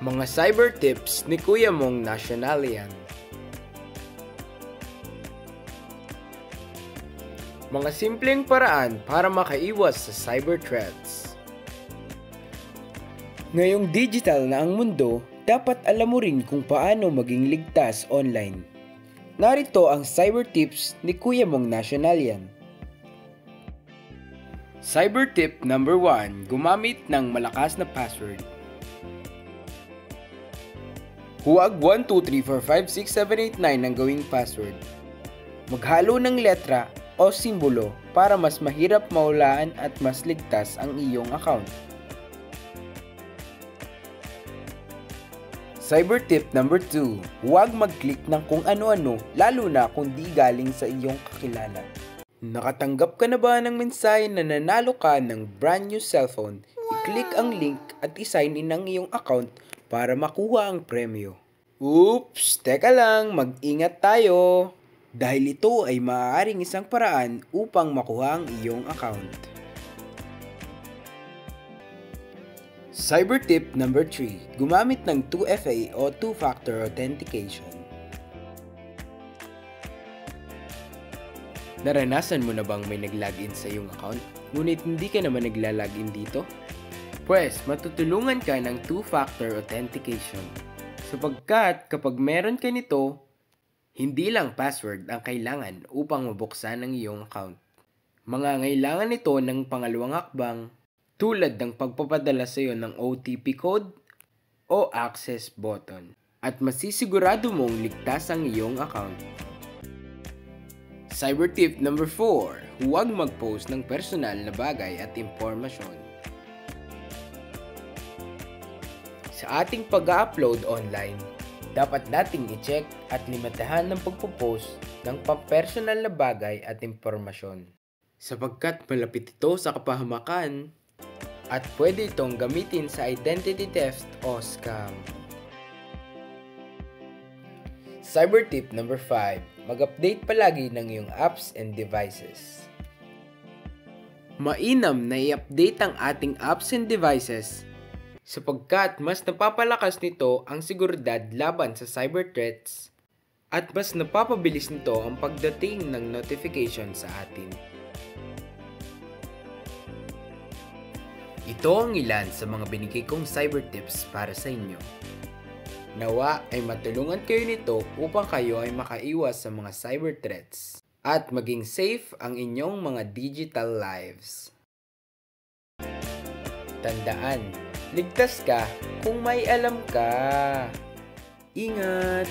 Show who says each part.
Speaker 1: Mga cyber tips ni Kuya Mong Nationalian. Mga simpleng paraan para makaiwas sa cyber threats. Ngayong digital na ang mundo, dapat alam mo rin kung paano maging ligtas online. Narito ang cyber tips ni Kuya Mong Nationalian. Cyber tip number 1, gumamit ng malakas na password. Huwag 123456789 ang gawing password. Maghalo ng letra o simbolo para mas mahirap mahulaan at mas ligtas ang iyong account. Cyber tip number 2, huwag mag-click ng kung ano-ano lalo na kung di galing sa iyong kakilala. Nakatanggap ka na ba ng mensahe na nanalo ka ng brand new cellphone? I-click ang link at i-sign in ang iyong account para makuha ang premyo. Oops! Teka lang, mag-ingat tayo! Dahil ito ay maaaring isang paraan upang makuha ang iyong account. Cyber tip number 3, gumamit ng 2FA o two-factor authentication. Naranasan mo na bang may nag-login sa iyong account, ngunit hindi ka naman nagla-login dito? Pwes, matutulungan ka ng two-factor authentication. Sapagkat kapag meron ka nito, hindi lang password ang kailangan upang mabuksan ang iyong account. Mangangailangan nito ng pangalawang hakbang tulad ng pagpapadala sa iyo ng OTP code o access button. At masisigurado mong ligtas ang iyong account. Cyber tip number 4, huwag mag-post ng personal na bagay at impormasyon. Sa ating pag-upload online, dapat nating i-check at limitahan ng pagpo-post ng pampersonal na bagay at impormasyon. Sapagkat malapit ito sa kapahamakan at pwede itong gamitin sa identity theft o scam. Cyber tip number 5, mag-update palagi ng iyong apps and devices. Mainam na i-update ang ating apps and devices sapagkat mas napapalakas nito ang seguridad laban sa cyber threats at mas napapabilis nito ang pagdating ng notification sa atin. Ito ang ilan sa mga binigay kong cyber tips para sa inyo. Nawa ay matulungan kayo nito upang kayo ay makaiwas sa mga cyber threats at maging safe ang inyong mga digital lives. Tandaan, ligtas ka kung may alam ka. Ingat!